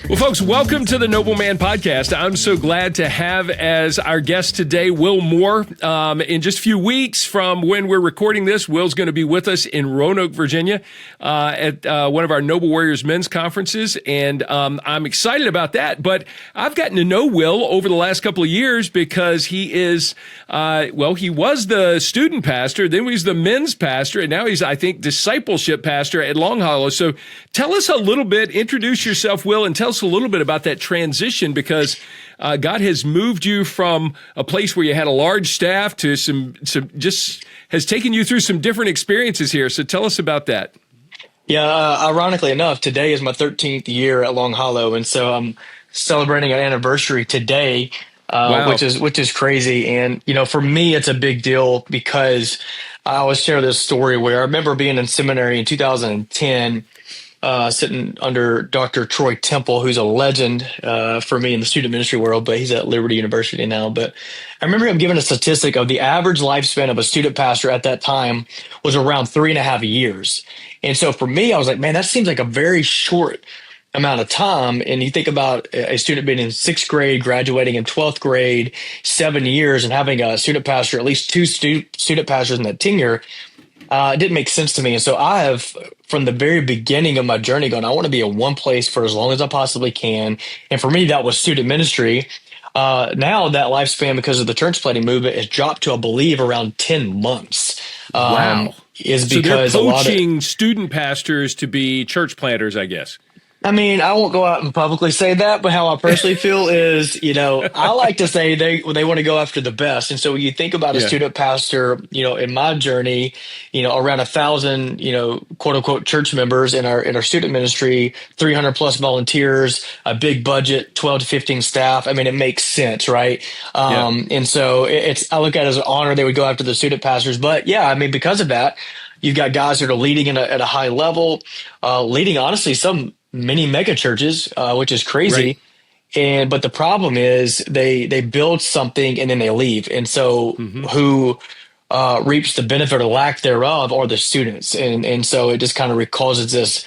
Well, folks, welcome to the Noble Man Podcast. I'm so glad to have as our guest today, Will Moore. In just a few weeks from when we're recording this, Will's going to be with us in Roanoke, Virginia, at one of our Noble Warriors men's conferences. And I'm excited about that. But I've gotten to know Will over the last couple of years because he is, he was the student pastor, then he was the men's pastor, and now he's, I think, discipleship pastor at Long Hollow. So tell us a little bit, introduce yourself, Will, and tell us a little bit about that transition, because God has moved you from a place where you had a large staff to some just has taken you through some different experiences here. So tell us about that. Yeah, ironically enough, today is my 13th year at Long Hollow, and so I'm celebrating an anniversary today, Wow. which is crazy. And for me, it's a big deal because I always share this story where I remember being in seminary in 2010. Sitting under Dr. Troy Temple, who's a legend for me in the student ministry world, but he's at Liberty University now. But I remember him giving a statistic of the average lifespan of a student pastor at that time was around 3.5 years. And so for me, I was like, man, that seems like a very short amount of time. And you think about a student being in 6th grade, graduating in 12th grade, 7 years, and having a student pastor, at least two student pastors in that tenure. It didn't make sense to me. And so I have, from the very beginning of my journey, gone, I want to be in one place for as long as I possibly can. And for me, that was student ministry. Now that lifespan, because of the church planting movement, has dropped to, I believe, around 10 months. Wow. Is So because they're poaching student pastors to be church planters, I guess. I mean, I won't go out and publicly say that, but how I personally feel is, I like to say they want to go after the best. And so when you think about a student pastor, in my journey, around 1,000, quote unquote church members in our student ministry, 300 plus volunteers, a big budget, 12 to 15 staff. I mean, it makes sense, right? And so I look at it as an honor they would go after the student pastors. But yeah, I mean, because of that, you've got guys that are leading at a high level, leading honestly many mega churches, which is crazy. Right. But the problem is they build something and then they leave. And so who reaps the benefit or lack thereof are the students. And so it just kind of causes this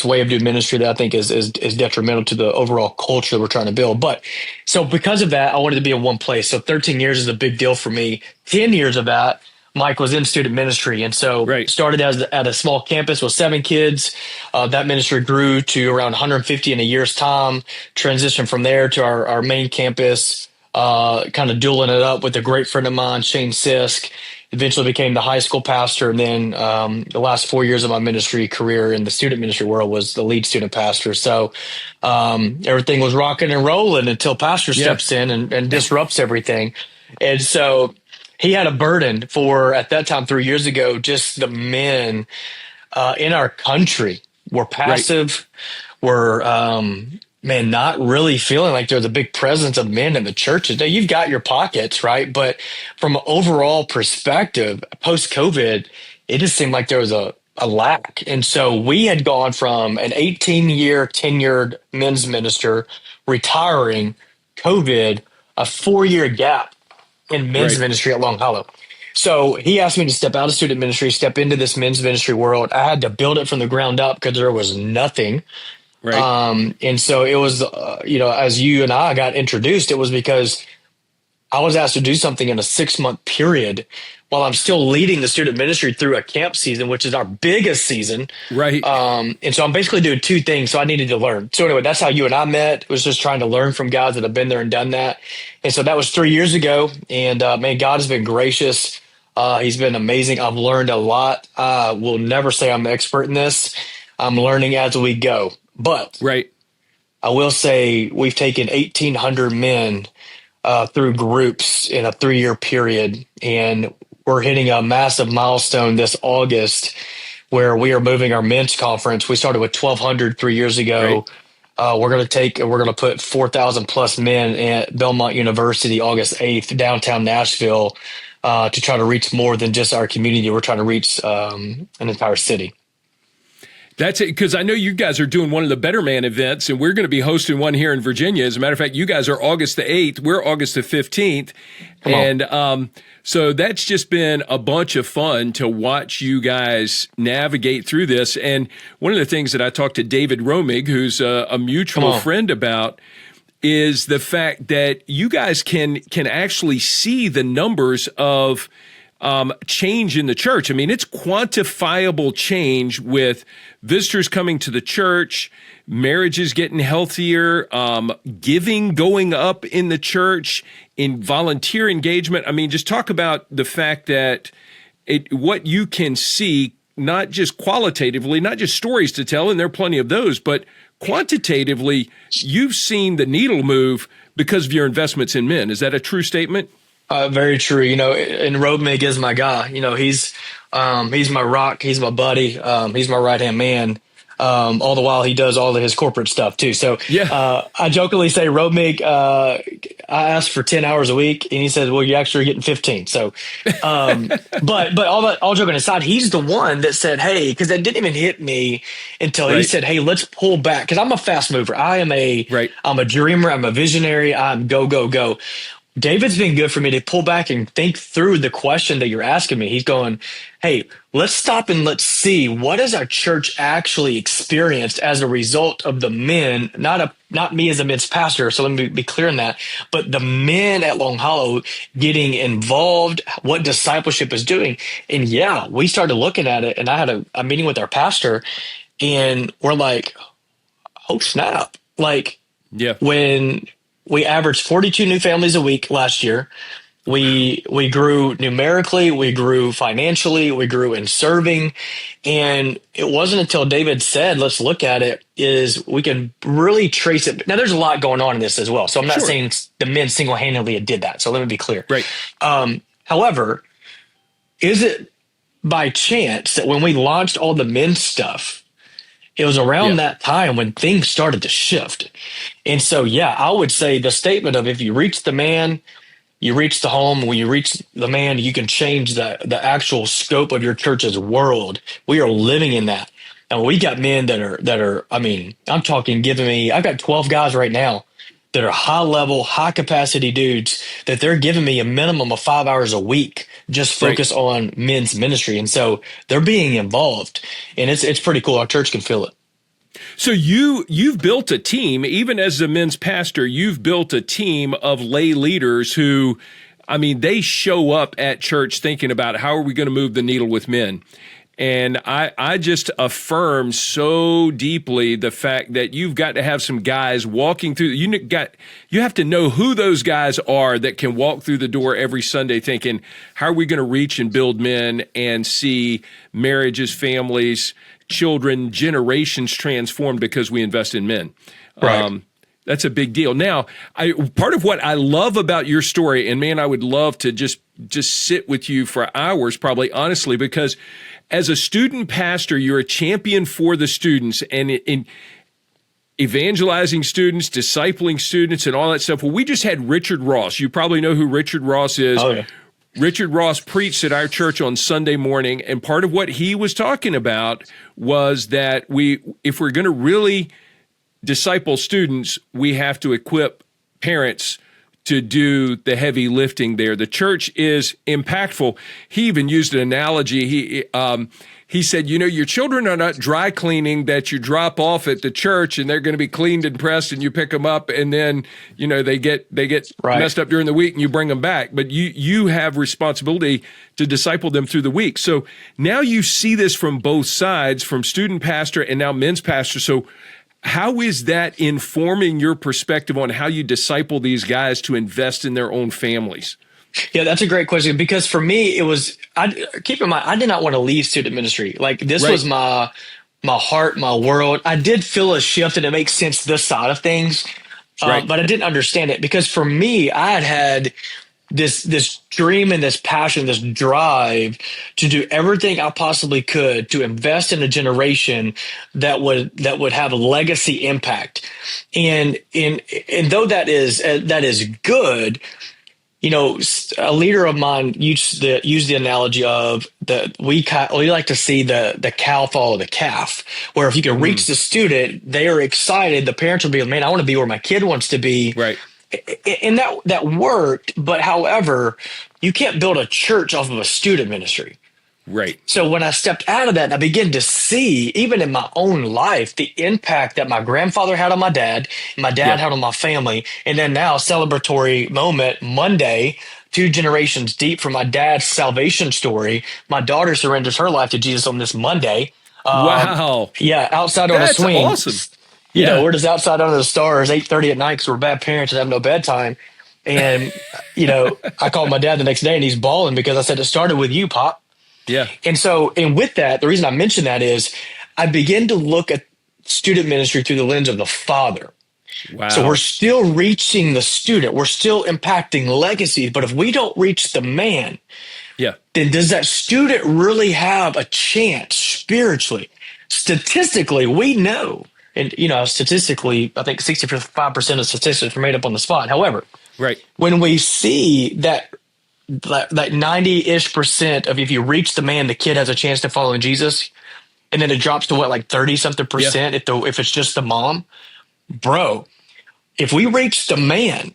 way of doing ministry that I think is detrimental to the overall culture that we're trying to build. But so because of that, I wanted to be in one place. So 13 years is a big deal for me. 10 years of that, Mike was in student ministry. And so started at a small campus with 7 kids. That ministry grew to around 150 in a year's time, transitioned from there to our main campus, kind of dueling it up with a great friend of mine, Shane Sisk. Eventually became the high school pastor. And then the last 4 years of my ministry career in the student ministry world was the lead student pastor. So everything was rocking and rolling until pastor steps in and disrupts everything. And so he had a burden for, at that time, 3 years ago, just the men in our country were passive, were, not really feeling like there's a big presence of men in the churches. Now, you've got your pockets, right? But from an overall perspective, post-COVID, it just seemed like there was a lack. And so we had gone from an 18-year tenured men's minister retiring, COVID, a 4-year gap in men's ministry at Long Hollow. So he asked me to step out of student ministry, step into this men's ministry world. I had to build it from the ground up because there was nothing. Right. And so it was, as you and I got introduced, it was because I was asked to do something in a 6-month period while I'm still leading the student ministry through a camp season, which is our biggest season. Right. And so I'm basically doing 2 things. So I needed to learn. So anyway, that's how you and I met. It was just trying to learn from guys that have been there and done that. And so that was 3 years ago. And man, God has been gracious. He's been amazing. I've learned a lot. I will never say I'm an expert in this. I'm learning as we go. But I will say we've taken 1,800 men through groups in a 3-year period. And we're hitting a massive milestone this August where we are moving our men's conference. We started with 1,200 3 years ago. We're going to put 4,000 plus men at Belmont University August 8th, downtown Nashville, to try to reach more than just our community. We're trying to reach an entire city. That's it, because I know you guys are doing one of the Better Man events, and we're going to be hosting one here in Virginia. As a matter of fact, you guys are August the 8th. We're August the 15th. And so that's just been a bunch of fun to watch you guys navigate through this. And one of the things that I talked to David Romig, who's a mutual friend, about is the fact that you guys can actually see the numbers of change in the church. I mean, it's quantifiable change with visitors coming to the church, marriages getting healthier, giving going up in the church, in volunteer engagement. I mean, just talk about the fact that what you can see, not just qualitatively, not just stories to tell, and there are plenty of those, but quantitatively, you've seen the needle move because of your investments in men. Is that a true statement? Very true. And Roadmig is my guy. He's my rock. He's my buddy. He's my right-hand man. All the while he does all of his corporate stuff too. So, I jokingly say Roadmig, I asked for 10 hours a week and he says, well, you're actually getting 15. So, but all joking aside, he's the one that said, hey, cause that didn't even hit me until he said, hey, let's pull back. Cause I'm a fast mover. I'm a dreamer. I'm a visionary. I'm go, go, go. David's been good for me to pull back and think through the question that you're asking me. He's going, hey, let's stop and let's see, what has our church actually experienced as a result of the men, not me as a men's pastor, so let me be clear on that, but the men at Long Hollow getting involved, what discipleship is doing. And we started looking at it, and I had a meeting with our pastor, and we're like, oh snap. When we averaged 42 new families a week last year. We grew numerically, we grew financially, we grew in serving. And it wasn't until David said, let's look at it, is we can really trace it. Now, there's a lot going on in this as well. So I'm not saying the men single-handedly did that. So let me be clear. Right. However, is it by chance that when we launched all the men's stuff, it was around that time when things started to shift? And so, I would say the statement of, if you reach the man, you reach the home. When you reach the man, you can change the actual scope of your church's world. We are living in that. And we got men that are, I mean, I'm talking I've got 12 guys right now that are high level, high capacity dudes that they're giving me a minimum of 5 hours a week, just focus on men's ministry. And so they're being involved, and it's pretty cool. Our church can feel it. So you've built a team, even as the men's pastor, you've built a team of lay leaders who, I mean, they show up at church thinking about how are we going to move the needle with men. And I just affirm so deeply the fact that you've got to have some guys walking through. You have to know who those guys are that can walk through the door every Sunday thinking, how are we going to reach and build men and see marriages, families, children, generations transformed because we invest in men. Right. That's a big deal. Now, part of what I love about your story, and man, I would love to just sit with you for hours, probably, honestly, because as a student pastor, you're a champion for the students and in evangelizing students, discipling students, and all that stuff. Well, we just had Richard Ross. You probably know who Richard Ross is. Oh, yeah. Richard Ross preached at our church on Sunday morning, and part of what he was talking about was that if we're going to really disciple students, we have to equip parents to do the heavy lifting there. The church is impactful. He even used an analogy. He said, your children are not dry cleaning that you drop off at the church and they're going to be cleaned and pressed and you pick them up and then, they get messed up during the week and you bring them back. But you have responsibility to disciple them through the week. So now you see this from both sides, from student pastor and now men's pastor. So how is that informing your perspective on how you disciple these guys to invest in their own families? Yeah, that's a great question, because for me, keep in mind, I did not want to leave student ministry. Like, this was my heart, my world. I did feel a shift, and it makes sense this side of things, but I didn't understand it, because for me, I had this dream and this passion, this drive to do everything I possibly could to invest in a generation that would have a legacy impact. And though that is good, A leader of mine used the analogy of we like to see the cow follow the calf, where if you can reach the student, they are excited. The parents will be, man, I want to be where my kid wants to be. Right. And that worked. But however, you can't build a church off of a student ministry. Right. So when I stepped out of that and I began to see, even in my own life, the impact that my grandfather had on my dad had on my family, and then now celebratory moment Monday, 2 generations deep from my dad's salvation story, my daughter surrenders her life to Jesus on this Monday. Wow. Yeah, outside on a That's swing. awesome. Yeah. We're just outside under the stars, 8:30 at night because we're bad parents and have no bedtime. And, I called my dad the next day and he's bawling because I said, it started with you, Pop. Yeah. And with that, the reason I mention that is I begin to look at student ministry through the lens of the father. Wow. So we're still reaching the student. We're still impacting legacies. But if we don't reach the man, then does that student really have a chance spiritually? Statistically, we know. And, statistically, I think 65% of statistics are made up on the spot. However, when we see that 90-ish% of if you reach the man, the kid has a chance to follow Jesus. And then it drops to 30-something% if it's just the mom. Bro, if we reach the man,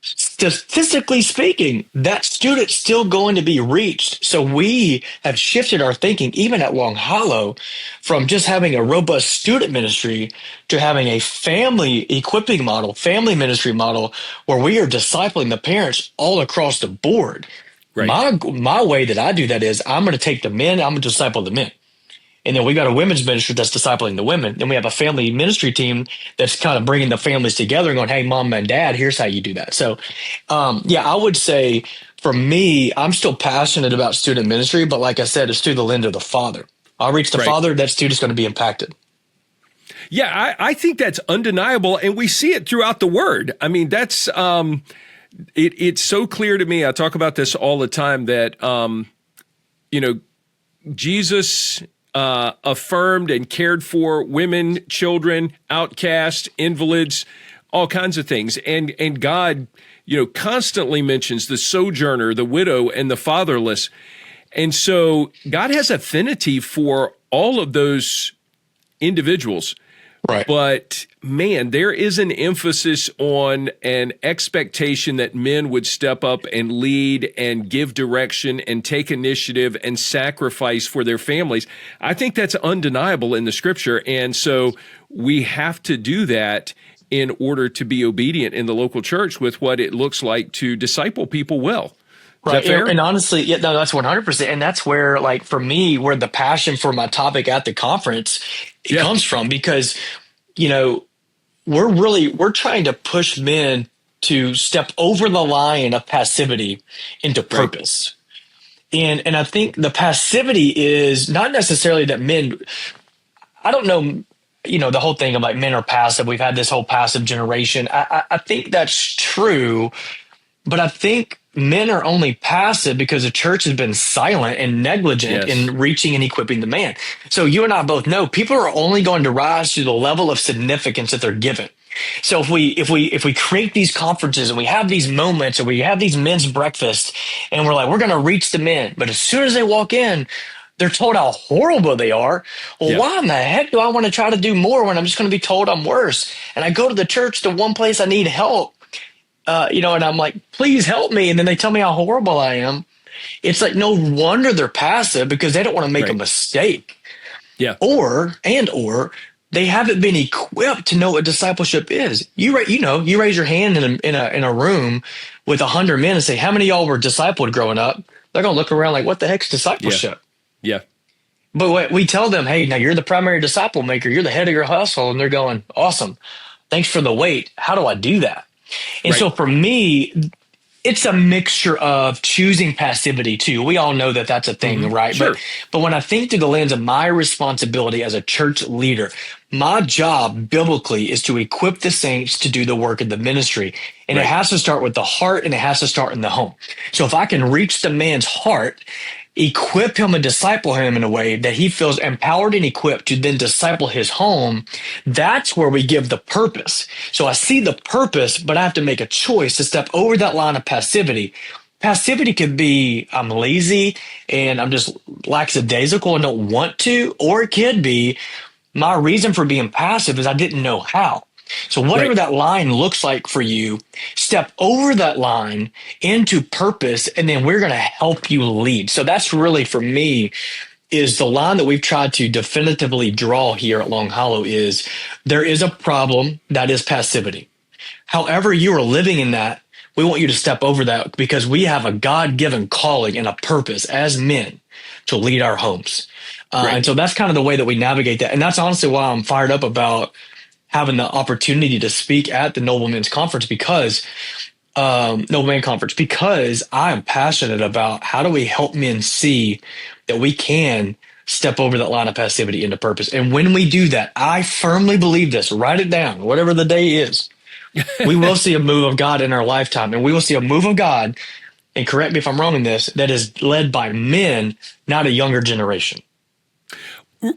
statistically speaking, that student's still going to be reached. So we have shifted our thinking, even at Long Hollow, from just having a robust student ministry to having a family equipping model, family ministry model, where we are discipling the parents all across the board. Right. My way that I do that is I'm going to take the men, I'm going to disciple the men. And then we got a women's ministry that's discipling the women. Then we have a family ministry team that's kind of bringing the families together and going, hey, mom and dad, here's how you do that. So, I would say for me, I'm still passionate about student ministry. But like I said, it's through the lens of the father. I'll reach the father, that student's going to be impacted. Yeah, I think that's undeniable. And we see it throughout the word. I mean, that's it's so clear to me. I talk about this all the time that, Jesus affirmed and cared for women, children, outcasts, invalids, all kinds of things. And God, constantly mentions the sojourner, the widow, and the fatherless. And so God has affinity for all of those individuals. Right. But man, there is an emphasis on an expectation that men would step up and lead and give direction and take initiative and sacrifice for their families. I think that's undeniable in the scripture. And so we have to do that in order to be obedient in the local church with what it looks like to disciple people well. Right. And honestly, that's 100%. And that's where, for me, where the passion for my topic at the conference comes from, because, we're trying to push men to step over the line of passivity into purpose. Right. And I think the passivity is not necessarily that men, I don't know, the whole thing about men are passive. We've had this whole passive generation. I think that's true, but I think men are only passive because the church has been silent and negligent in reaching and equipping the man. So you and I both know people are only going to rise to the level of significance that they're given. So if we create these conferences and we have these moments and we have these men's breakfasts and we're like, we're going to reach the men, but as soon as they walk in, they're told how horrible they are. Well, why in the heck do I want to try to do more when I'm just going to be told I'm worse? And I go to the church, the one place I need help. And I'm like, please help me. And then they tell me how horrible I am. It's like, no wonder they're passive, because they don't want to make a mistake. Yeah. Or they haven't been equipped to know what discipleship is. You raise your hand in a room with 100 men and say, how many of y'all were discipled growing up? They're going to look around like, what the heck's discipleship? Yeah. But we tell them, hey, now you're the primary disciple maker. You're the head of your household. And they're going, awesome. Thanks for the wait. How do I do that? And so for me, it's a mixture of choosing passivity too. We all know that that's a thing, right? Sure. But when I think through the lens of my responsibility as a church leader, my job biblically is to equip the saints to do the work of the ministry. And it has to start with the heart, and it has to start in the home. So if I can reach the man's heart, equip him and disciple him in a way that he feels empowered and equipped to then disciple his home, that's where we give the purpose. So I see the purpose, but I have to make a choice to step over that line of passivity. Passivity could be I'm lazy and I'm just lackadaisical and don't want to, or it could be my reason for being passive is I didn't know how. So whatever that line looks like for you, step over that line into purpose, and then we're going to help you lead. So that's really, for me, is the line that we've tried to definitively draw here at Long Hollow is there is a problem that is passivity. However you are living in that, we want you to step over that because we have a God-given calling and a purpose as men to lead our homes. And so that's kind of the way that we navigate that. And that's honestly why I'm fired up about having the opportunity to speak at the Noblemen's Conference because Nobleman Conference, because I'm passionate about how do we help men see that we can step over that line of passivity into purpose. And when we do that, I firmly believe this, write it down, whatever the day is, we will see a move of God in our lifetime, and we will see a move of God, and correct me if I'm wrong in this, that is led by men, not a younger generation.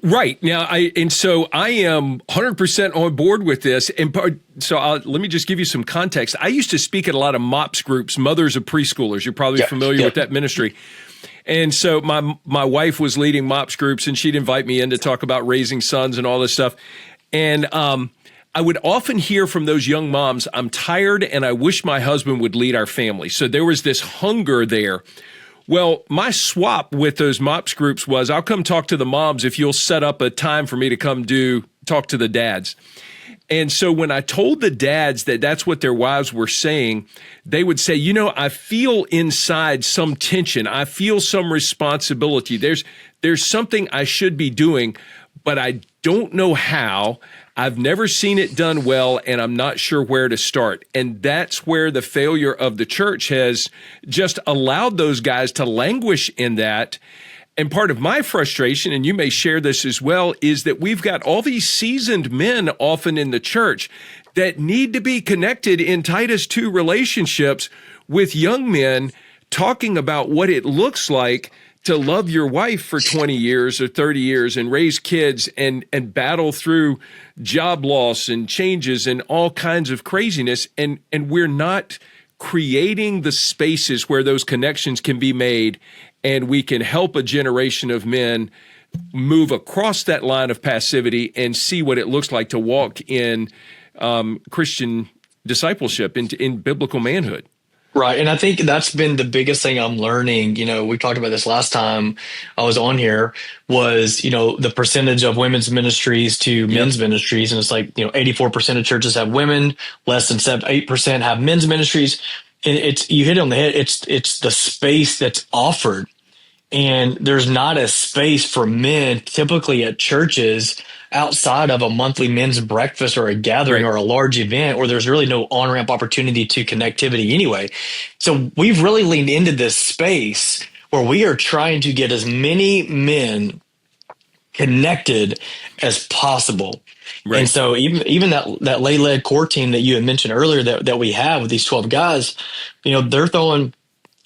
Right. Now, I am 100% on board with this. And so let me just give you some context. I used to speak at a lot of MOPS groups, mothers of preschoolers. You're probably familiar with that ministry. And so my wife was leading MOPS groups, and she'd invite me in to talk about raising sons and all this stuff. And I would often hear from those young moms, I'm tired and I wish my husband would lead our family. So there was this hunger there. Well, my swap with those MOPS groups was I'll come talk to the moms if you'll set up a time for me to come talk to the dads. And so when I told the dads that that's what their wives were saying, they would say, I feel inside some tension. I feel some responsibility. There's something I should be doing, but I don't know how. I've never seen it done well, and I'm not sure where to start. And that's where the failure of the church has just allowed those guys to languish in that. And part of my frustration, and you may share this as well, is that we've got all these seasoned men often in the church that need to be connected in Titus 2 relationships with young men talking about what it looks like to love your wife for 20 years or 30 years and raise kids and battle through job loss and changes and all kinds of craziness. And we're not creating the spaces where those connections can be made, and we can help a generation of men move across that line of passivity and see what it looks like to walk in Christian discipleship, in biblical manhood. Right. And I think that's been the biggest thing I'm learning. We talked about this last time I was on here was, the percentage of women's ministries to men's ministries. And it's like, 84% of churches have women, less than 8% have men's ministries. And you hit it on the head. It's the space that's offered. And there's not a space for men typically at churches outside of a monthly men's breakfast or a gathering or a large event, or there's really no on-ramp opportunity to connectivity anyway. So we've really leaned into this space where we are trying to get as many men connected as possible. Right. And so even that lay-led core team that you had mentioned earlier that we have with these 12 guys, they're throwing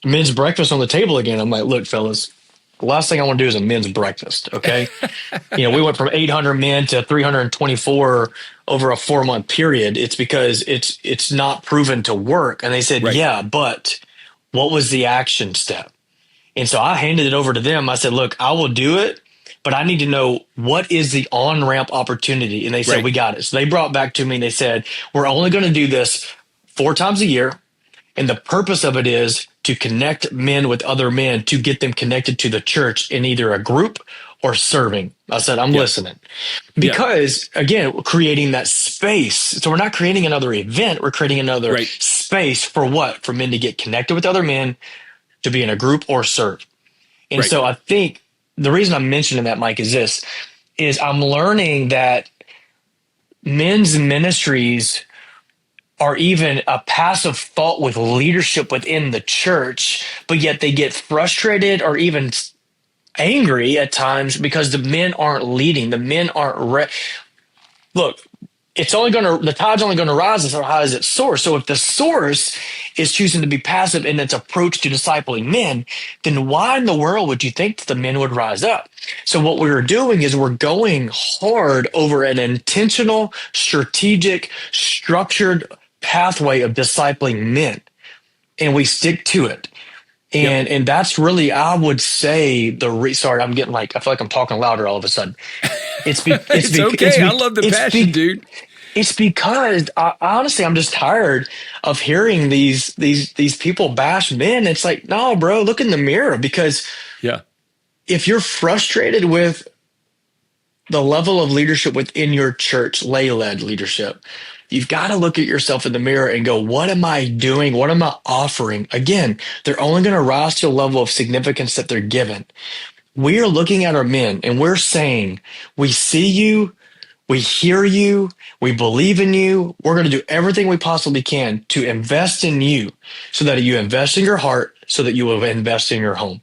men's breakfast on the table again. I'm like, look, fellas, the last thing I want to do is a men's breakfast. Okay. We went from 800 men to 324 over a 4-month period. It's because it's not proven to work. And they said, yeah, but what was the action step? And so I handed it over to them. I said, look, I will do it, but I need to know what is the on-ramp opportunity. And they said, we got it. So they brought back to me and they said, we're only going to do this 4 times a year. And the purpose of it is to connect men with other men to get them connected to the church in either a group or serving. I said, I'm listening. Because, again, we're creating that space. So we're not creating another event. We're creating another space for what? For men to get connected with other men, to be in a group or serve. And so I think the reason I'm mentioning that, Mike, is this, is I'm learning that men's ministries are even a passive thought with leadership within the church, but yet they get frustrated or even angry at times because the men aren't leading. The men aren't Look, the tide's only going to rise as high as its source. So if the source is choosing to be passive in its approach to discipling men, then why in the world would you think that the men would rise up? So what we're doing is we're going hard over an intentional, strategic, structured pathway of discipling men, and we stick to it. And that's really, I would say, sorry, I'm getting I feel like I'm talking louder all of a sudden. It's okay. I love the passion, dude. It's because honestly, I'm just tired of hearing these people bash men. It's like, no, bro, look in the mirror, because Yeah. if you're frustrated with the level of leadership within your church, lay-led leadership, you've got to look at yourself in the mirror and go, what am I doing? What am I offering? Again, they're only going to rise to a level of significance that they're given. We are looking at our men and we're saying, we see you, we hear you, we believe in you. We're going to do everything we possibly can to invest in you, so that you invest in your heart, so that you will invest in your home.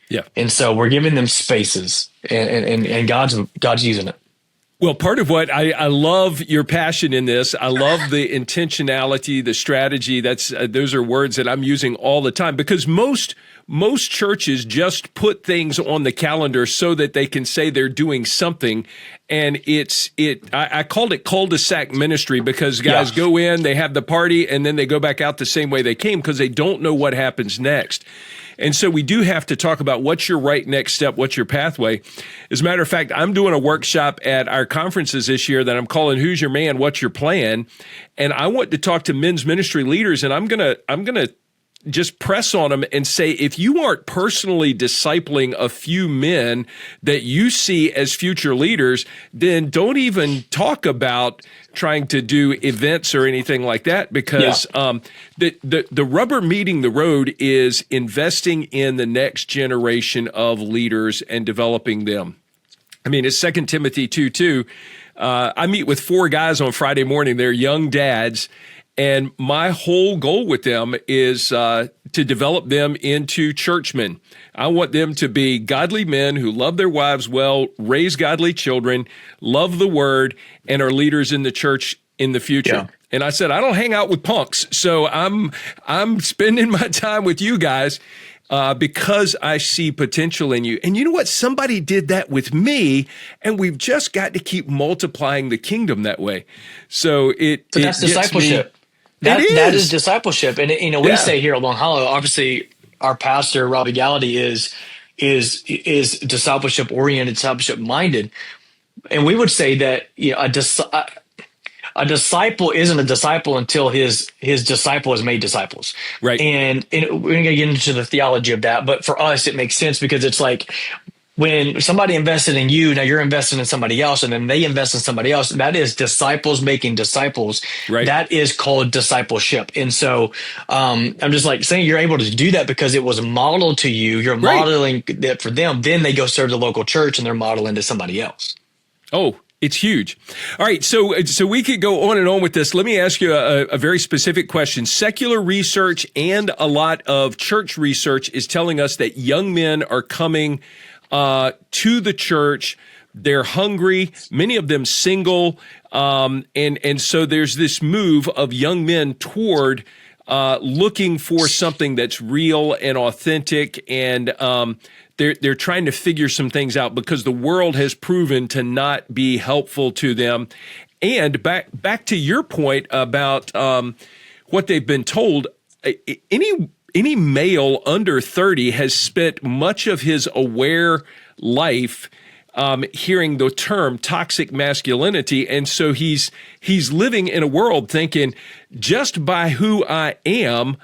Yeah. And so we're giving them spaces, and God's using it. Well, part of what I love your passion in this. I love the intentionality, the strategy. Those are words that I'm using all the time, because most churches just put things on the calendar so that they can say they're doing something. And I called it cul-de-sac ministry, because guys go in, they have the party, and then they go back out the same way they came, because they don't know what happens next. And so we do have to talk about what's your right next step, what's your pathway. As a matter of fact, I'm doing a workshop at our conferences this year that I'm calling "Who's Your Man? What's Your Plan?" And I want to talk to men's ministry leaders, and I'm gonna just press on them and say, if you aren't personally discipling a few men that you see as future leaders, then don't even talk about trying to do events or anything like that, because the rubber meeting the road is investing in the next generation of leaders and developing them. I mean, it's 2 Timothy 2:2. I meet with 4 guys on Friday morning. They're young dads. And my whole goal with them is to develop them into churchmen. I want them to be godly men who love their wives well, raise godly children, love the word, and are leaders in the church in the future. Yeah. And I said, I don't hang out with punks, so I'm spending my time with you guys because I see potential in you. And you know what? Somebody did that with me, and we've just got to keep multiplying the kingdom that way. So that's discipleship. That is discipleship. And, we say here at Long Hollow, obviously our pastor, Robbie Gallaty, is discipleship oriented, discipleship minded. And we would say that a disciple isn't a disciple until his disciple has made disciples. Right. And we're going to get into the theology of that. But for us, it makes sense, because it's like, when somebody invested in you, now you're investing in somebody else, and then they invest in somebody else. That is disciples making disciples. Right. That is called discipleship. And so I'm just saying, you're able to do that because it was modeled to you. You're modeling that for them. Then they go serve the local church, and they're modeling to somebody else. Oh, it's huge. All right, so we could go on and on with this. Let me ask you a very specific question. Secular research and a lot of church research is telling us that young men are coming to the church. They're hungry, many of them single. And so there's this move of young men toward looking for something that's real and authentic. And they're trying to figure some things out, because the world has proven to not be helpful to them. And back to your point about what they've been told, any male under 30 has spent much of his aware life hearing the term toxic masculinity. And so he's living in a world thinking, just by who I am,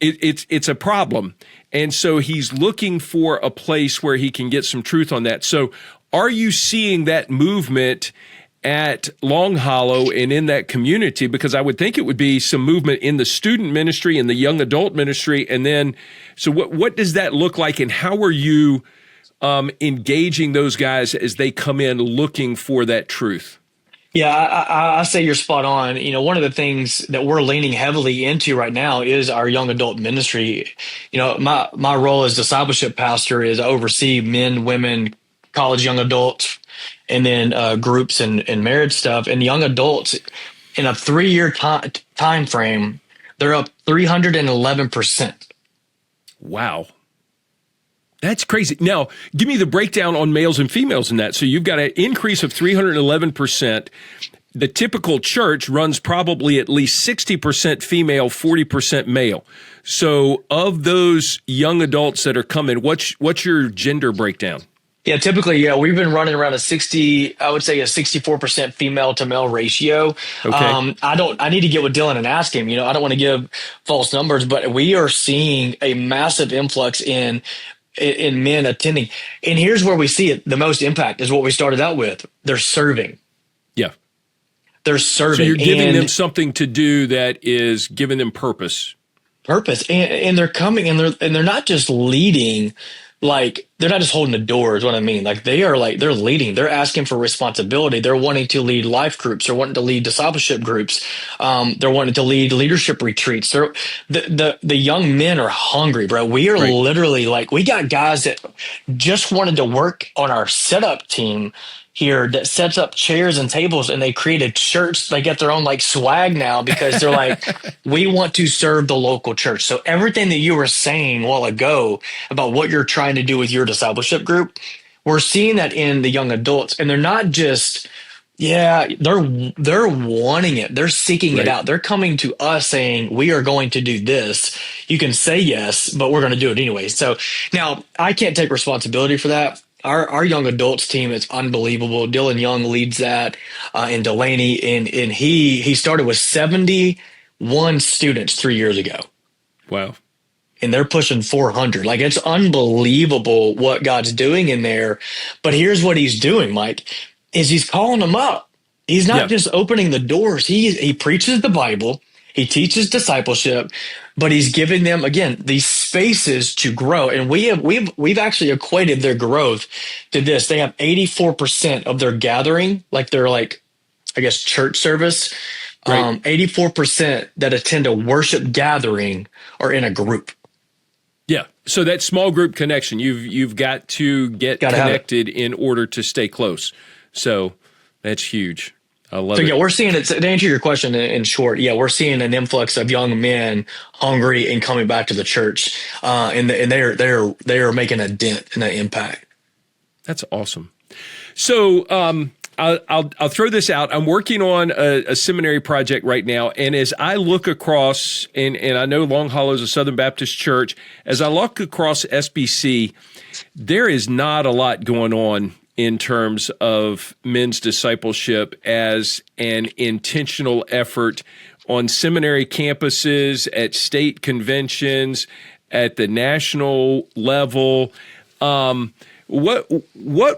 it's a problem. And so he's looking for a place where he can get some truth on that. So are you seeing that movement at Long Hollow and in that community? Because I would think it would be some movement in the student ministry and the young adult ministry. And then, so what does that look like, and how are you engaging those guys as they come in looking for that truth? Yeah, I say you're spot on. One of the things that we're leaning heavily into right now is our young adult ministry. My role as discipleship pastor is I oversee men, women, college young adults and then groups and marriage stuff. And young adults in a 3 year time frame, they're up 311%. Wow. That's crazy. Now, give me the breakdown on males and females in that. So you've got an increase of 311%. The typical church runs probably at least 60% female, 40% male. So of those young adults that are coming, what's your gender breakdown? Yeah, typically, yeah, we've been running around I would say a 64% female to male ratio. Okay. I need to get with Dylan and ask him, I don't want to give false numbers, but we are seeing a massive influx in men attending. And here's where we see it. The most impact is what we started out with. They're serving. Yeah. They're serving. So you're giving them something to do that is giving them purpose. And they're coming and they're not just leading, like they're not just holding the door is what I mean. Like they're leading, they're asking for responsibility. They're wanting to lead life groups. They're wanting to lead discipleship groups. They're wanting to lead leadership retreats. The young men are hungry, bro. We are literally like, we got guys that just wanted to work on our setup team here that sets up chairs and tables, and they created shirts. They get their own like swag now because they're like, we want to serve the local church. So everything that you were saying a while ago about what you're trying to do with your discipleship group, we're seeing that in the young adults, and they're not just, they're wanting it. They're seeking it out. They're coming to us saying, we are going to do this. You can say yes, but we're going to do it anyway. So now I can't take responsibility for that. Our young adults team is unbelievable. Dylan Young leads that, and Delaney, and he started with 71 students 3 years ago. Wow. And they're pushing 400. Like, it's unbelievable what God's doing in there. But here's what he's doing, Mike, is he's calling them up. He's not just opening the doors. He preaches the Bible. He teaches discipleship, but he's giving them, again, these spaces to grow. And we've actually equated their growth to this. They have 84% of their gathering, like their, like, I guess, church service. 84% that attend a worship gathering are in a group. Yeah. So that small group connection, you've got to get connected in order to stay close. So that's huge. I love it. Yeah, we're seeing it. To answer your question in short, we're seeing an influx of young men hungry and coming back to the church, and they're making a dent and an impact. That's awesome. So I'll throw this out. I'm working on a seminary project right now, and as I look across, and I know Long Hollow is a Southern Baptist church, as I look across SBC, there is not a lot going on in terms of men's discipleship as an intentional effort on seminary campuses, at state conventions, at the national level. What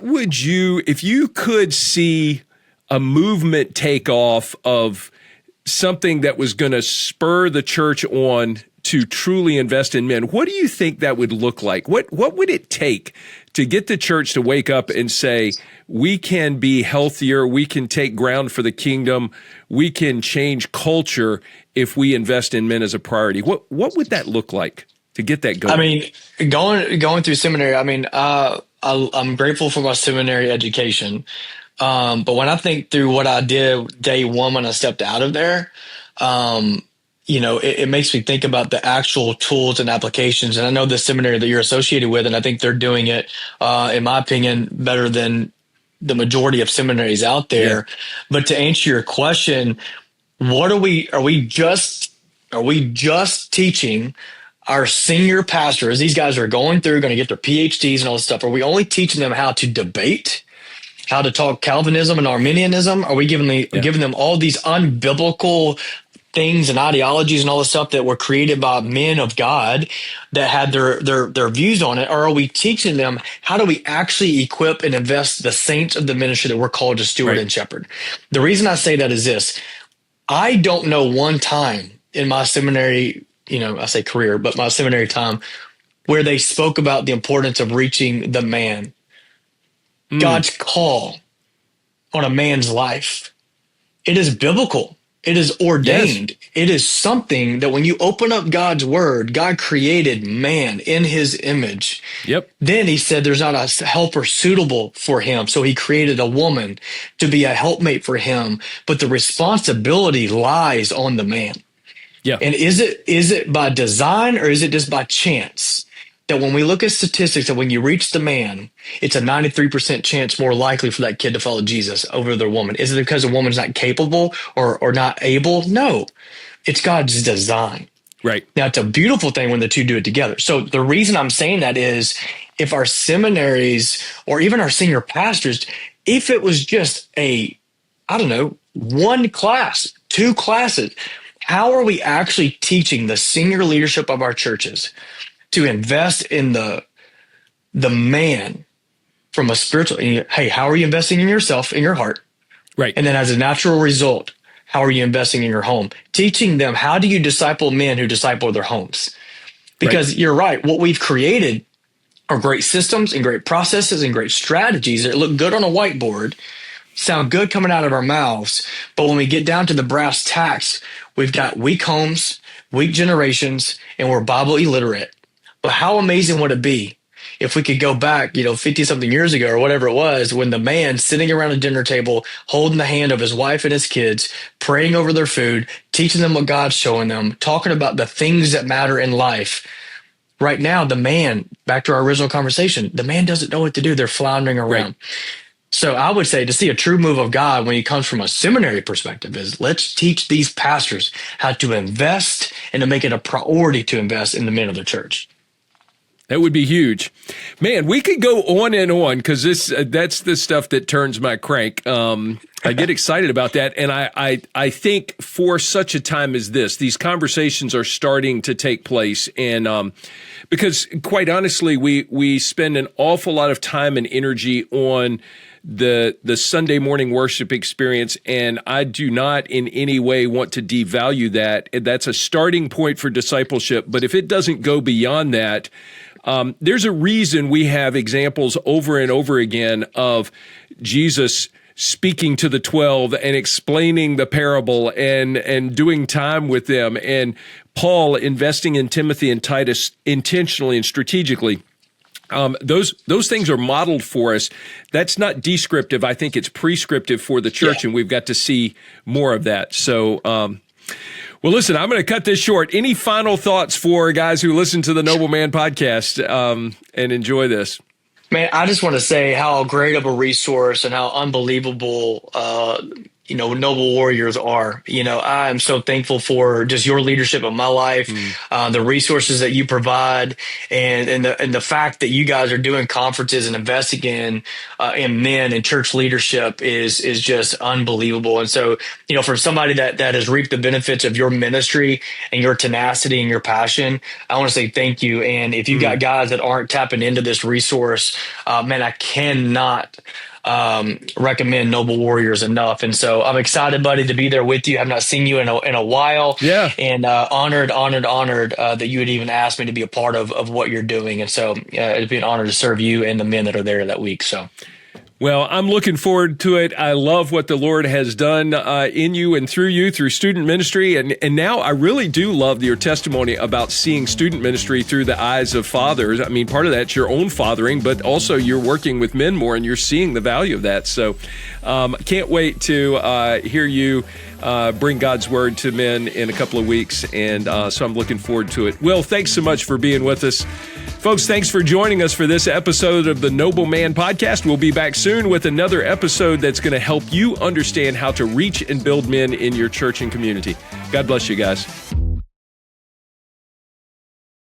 would you, if you could see a movement take off of something that was going to spur the church on to truly invest in men, what do you think that would look like? What would it take to get the church to wake up and say, we can be healthier, we can take ground for the kingdom, we can change culture if we invest in men as a priority? What would that look like to get that going? I mean, going through seminary, I mean, I'm grateful for my seminary education. But when I think through what I did day one when I stepped out of there, it makes me think about the actual tools and applications. And I know the seminary that you're associated with, and I think they're doing it, in my opinion, better than the majority of seminaries out there. Yeah. But to answer your question, are we just teaching our senior pastors? These guys are going to get their PhDs and all this stuff. Are we only teaching them how to debate, how to talk Calvinism and Arminianism? Are we giving them all these unbiblical things and ideologies and all the stuff that were created by men of God that had their views on it? Or are we teaching them how do we actually equip and invest the saints of the ministry that we're called to steward and shepherd? The reason I say that is this. I don't know one time in my seminary, I say career, but my seminary time, where they spoke about the importance of reaching the man, God's call on a man's life. It is biblical. It is Yes. ordained. It is something that when you open up God's word, God created man in his image. Yep. Then he said there's not a helper suitable for him. So he created a woman to be a helpmate for him. But the responsibility lies on the man. Yeah. And is it by design or is it just by chance that when we look at statistics that when you reach the man, it's a 93% chance more likely for that kid to follow Jesus over the woman? Is it because the woman's not capable or not able? No, it's God's design. Right. Now, it's a beautiful thing when the two do it together. So the reason I'm saying that is if our seminaries or even our senior pastors, if it was just one class, two classes, how are we actually teaching the senior leadership of our churches to invest in the man from a spiritual? Hey, how are you investing in yourself, in your heart? Right. And then as a natural result, how are you investing in your home? Teaching them, how do you disciple men who disciple their homes? Because You're right. What we've created are great systems and great processes and great strategies that look good on a whiteboard, sound good coming out of our mouths. But when we get down to the brass tacks, we've got weak homes, weak generations, and we're Bible illiterate. But how amazing would it be if we could go back, 50 something years ago or whatever it was, when the man sitting around a dinner table, holding the hand of his wife and his kids, praying over their food, teaching them what God's showing them, talking about the things that matter in life. Right now, the man, back to our original conversation, the man doesn't know what to do. They're floundering around. Right. So I would say to see a true move of God when he comes from a seminary perspective is let's teach these pastors how to invest and to make it a priority to invest in the men of the church. That would be huge. Man, we could go on and on because that's the stuff that turns my crank. I get excited about that. And I think for such a time as this, these conversations are starting to take place. And because quite honestly, we spend an awful lot of time and energy on the Sunday morning worship experience, and I do not in any way want to devalue that. That's a starting point for discipleship. But if it doesn't go beyond that, there's a reason we have examples over and over again of Jesus speaking to the 12 and explaining the parable and doing time with them, and Paul investing in Timothy and Titus intentionally and strategically. Those things are modeled for us. That's not descriptive. I think it's prescriptive for the church, and we've got to see more of that. So, well, listen, I'm going to cut this short. Any final thoughts for guys who listen to the Noble Man podcast and enjoy this? Man, I just want to say how great of a resource and how unbelievable, Noble Warriors are. I am so thankful for just your leadership of my life, the resources that you provide, and the fact that you guys are doing conferences and investing in men and church leadership is just unbelievable. And so, for somebody that has reaped the benefits of your ministry and your tenacity and your passion, I want to say thank you. And if you've got guys that aren't tapping into this resource, man, I cannot recommend Noble Warriors enough. And so I'm excited, buddy, to be there with you. I've not seen you in a while. Yeah. And honored that you would even ask me to be a part of what you're doing. And so it'd be an honor to serve you and the men that are there that week. So. Well, I'm looking forward to it. I love what the Lord has done in you through student ministry. And now I really do love your testimony about seeing student ministry through the eyes of fathers. I mean, part of that's your own fathering, but also you're working with men more and you're seeing the value of that. So can't wait to hear you bring God's word to men in a couple of weeks. And so I'm looking forward to it. Will, thanks so much for being with us. Folks, thanks for joining us for this episode of the Noble Man Podcast. We'll be back soon with another episode that's going to help you understand how to reach and build men in your church and community. God bless you guys.